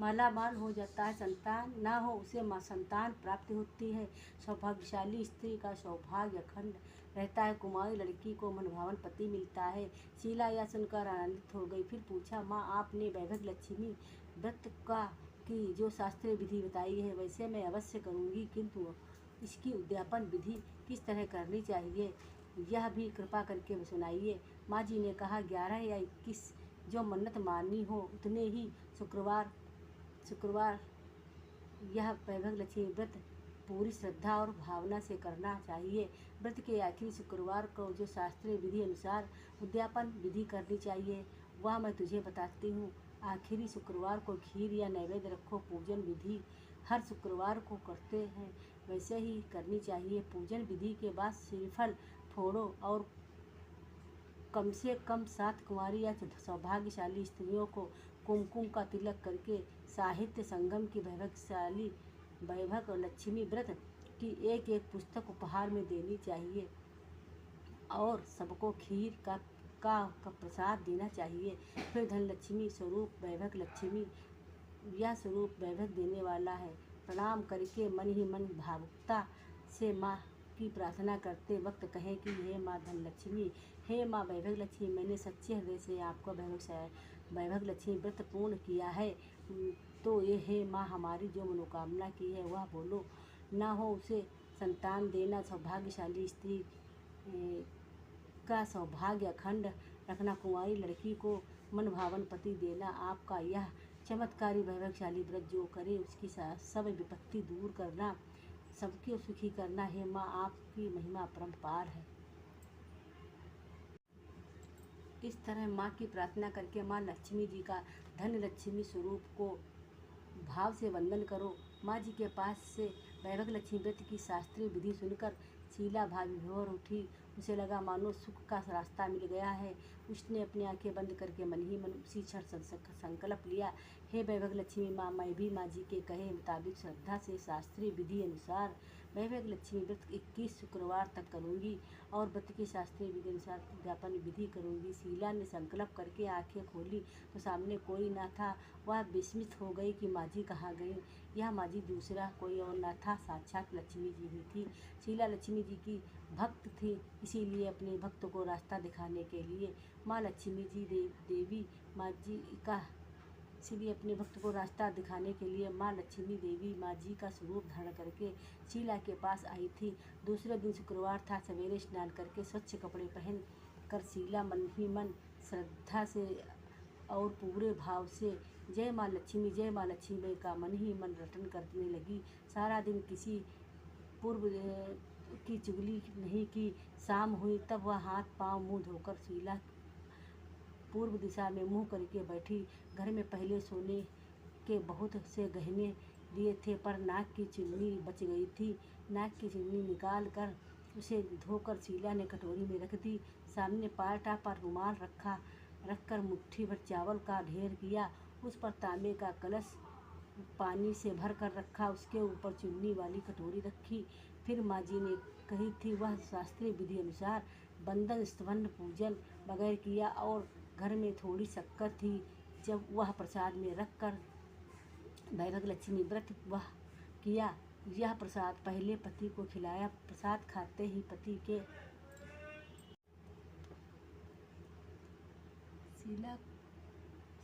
मालामाल हो जाता है, संतान ना हो उसे माँ संतान प्राप्ति होती है। सौभाग्यशाली स्त्री का सौभाग्य अखंड रहता है, कुमारी लड़की को मनभावन पति मिलता है। शीला यह सुनकर आनंदित हो गई। फिर पूछा, माँ आपने वैभव लक्ष्मी व्रत का की जो शास्त्रीय विधि बताई है वैसे मैं अवश्य करूँगी, किंतु इसकी उद्यापन विधि किस तरह करनी चाहिए यह भी कृपा करके सुनाइए। माँ जी ने कहा, 11 या 21 जो मन्नत मानी हो उतने ही शुक्रवार यह वैभव लक्ष्मी व्रत पूरी श्रद्धा और भावना से करना चाहिए। व्रत के आखिरी शुक्रवार को जो शास्त्रीय विधि अनुसार उद्यापन विधि करनी चाहिए वह मैं तुझे बताती हूँ। आखिरी शुक्रवार को खीर या नैवेद्य रखो। पूजन विधि हर शुक्रवार को करते हैं वैसे ही करनी चाहिए। पूजन विधि के बाद श्रीफल फोड़ो और कम से कम 7 कुंवारी या सौभाग्यशाली स्त्रियों को कुमकुम का तिलक करके साहित्य संगम की वैभव लक्ष्मी व्रत की एक पुस्तक उपहार में देनी चाहिए और सबको खीर का प्रसाद देना चाहिए। फिर धनलक्ष्मी स्वरूप वैभव लक्ष्मी यह स्वरूप वैभव देने वाला है। प्रणाम करके मन ही मन भावुकता से माँ की प्रार्थना करते वक्त कहें कि हे माँ धनलक्ष्मी, हे माँ वैभव लक्ष्मी, मैंने सच्चे हृदय से आपका वैभव लक्ष्मी व्रत पूर्ण किया है, तो ये हे माँ हमारी जो मनोकामना की है वह बोलो। ना हो उसे संतान देना, सौभाग्यशाली स्त्री का सौभाग्य अखंड रखना, कुंवारी लड़की को मनभावन पति देना। आपका यह चमत्कारी वैभवशाली व्रत जो करे उसकी सब विपत्ति दूर करना, सबके सुखी करना। हे माँ आपकी महिमा परम्पार है। इस तरह माँ की प्रार्थना करके माँ लक्ष्मी जी का धन लक्ष्मी स्वरूप को भाव से वंदन करो। माँ जी के पास से वैभव लक्ष्मी व्रत की शास्त्रीय विधि सुनकर शीला भाभी भौर उठी। उसे लगा मानो सुख का रास्ता मिल गया है। उसने अपनी आंखें बंद करके मन ही मन उसी क्षण संकल्प लिया, हे वैभव लक्ष्मी माँ, मैं भी माँ जी के कहे मुताबिक श्रद्धा से शास्त्रीय विधि अनुसार वैभव लक्ष्मी व्रत 21 शुक्रवार तक करूँगी और व्रत की शास्त्रीय विधि अनुसार उद्यापन विधि करूँगी। शीला ने संकल्प करके आंखें खोली तो सामने कोई न था। वह विस्मित हो गई कि माँ जी कहाँ गई। यह माँ जी दूसरा कोई और न था, साक्षात लक्ष्मी जी ही थी। शीला लक्ष्मी जी की भक्त थी, इसीलिए अपने भक्त को रास्ता दिखाने के लिए माँ लक्ष्मी जी देवी माँ जी का इसीलिए अपने भक्त को रास्ता दिखाने के लिए माँ लक्ष्मी देवी माँ जी का स्वरूप धारण करके शीला के पास आई थी। दूसरे दिन शुक्रवार था। सवेरे स्नान करके स्वच्छ कपड़े पहन कर शीला मन ही मन श्रद्धा से और पूरे भाव से जय माँ लक्ष्मी का मन ही मन रटन करने लगी। सारा दिन किसी पूर्व की चुगली नहीं की। शाम हुई तब वह हाथ पांव मुंह धोकर शीला पूर्व दिशा में मुंह करके बैठी। घर में पहले सोने के बहुत से गहने दिए थे पर नाक की चुन्नी बच गई थी। नाक की चुन्नी निकाल कर उसे धोकर शीला ने कटोरी में रख दी। सामने पाटा पर रुमाल रखकर मुट्ठी भर चावल का ढेर किया। उस पर तांबे का कलश पानी से भर कर रखा। उसके ऊपर चुन्नी वाली कटोरी रखी। फिर माँ जी ने कही थी वह शास्त्रीय विधि अनुसार बंदन स्तवन पूजन बगैर किया और घर में थोड़ी शक्कर थी। जब वह प्रसाद में रख कर वैभव लक्ष्मी व्रत वह किया। यह प्रसाद पहले पति को खिलाया। प्रसाद खाते ही पति के शीला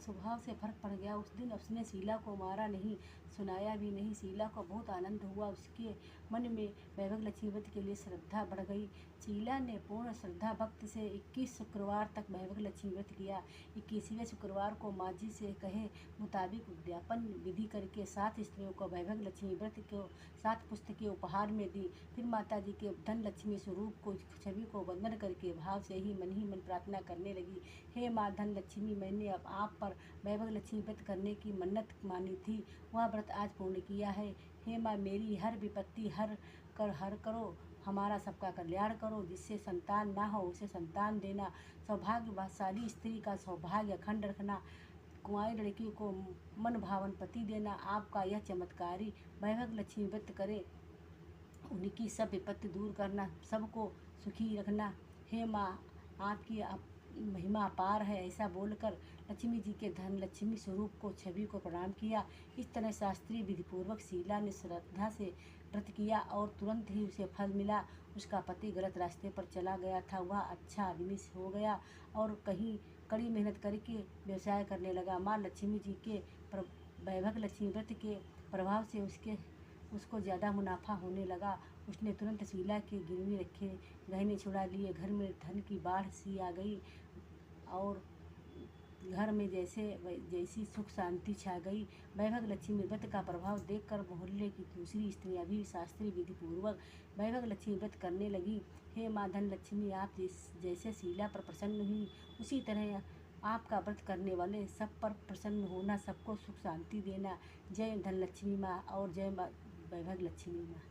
स्वभाव से फर्क पड़ गया। उस दिन उसने शीला को मारा नहीं, सुनाया भी नहीं। शीला को बहुत आनंद हुआ। उसके मन में वैभव लक्ष्मी व्रत के लिए श्रद्धा बढ़ गई। शीला ने पूर्ण श्रद्धा भक्ति से 21 शुक्रवार तक वैभव लक्ष्मी व्रत किया। 21वें शुक्रवार को माँ जी से कहे मुताबिक उद्यापन विधि करके 7 स्त्रियों को वैभव लक्ष्मी व्रत को 7 पुस्तकें उपहार में दी। फिर माता जी के धन लक्ष्मी स्वरूप को छवि को वंदन करके भाव से ही मन प्रार्थना करने लगी, हे माँ धन लक्ष्मी, मैंने अब आप पर वैभव लक्ष्मी व्रत करने की मन्नत मानी थी, वह व्रत आज पूर्ण किया है। हे माँ मेरी हर विपत्ति हर करो, हमारा सबका कल्याण करो। जिससे संतान ना हो उसे संतान देना, सौभाग्यशाली स्त्री का सौभाग्य अखंड रखना, कुंवारी लड़की को मन भावन पति देना। आपका यह चमत्कारी वैभव लक्ष्मी व्रत करे उनकी सब विपत्ति दूर करना, सबको सुखी रखना। हे माँ आपकी महिमा अपार है। ऐसा बोलकर लक्ष्मी जी के धन लक्ष्मी स्वरूप को छवि को प्रणाम किया। इस तरह शास्त्रीय विधिपूर्वक शीला ने श्रद्धा से व्रत किया और तुरंत ही उसे फल मिला। उसका पति गलत रास्ते पर चला गया था, वह अच्छा आदमी हो गया और कहीं कड़ी मेहनत करके व्यवसाय करने लगा। माँ लक्ष्मी जी के वैभव लक्ष्मी व्रत के प्रभाव से उसको ज़्यादा मुनाफा होने लगा। उसने तुरंत शीला के गिरवी रखे गहने छुड़ा लिए। घर में धन की बाढ़ सी आ गई और घर में जैसी सुख शांति छा गई। वैभव लक्ष्मी व्रत का प्रभाव देखकर मोहल्ले की दूसरी स्त्रियां भी शास्त्रीय विधि पूर्वक वैभव लक्ष्मी व्रत करने लगी। हे माँ धन लक्ष्मी, आप जैसे शीला पर प्रसन्न हुई, उसी तरह आपका व्रत करने वाले सब पर प्रसन्न होना, सबको सुख शांति देना। जय धन लक्ष्मी माँ और जय वैभव लक्ष्मी माँ।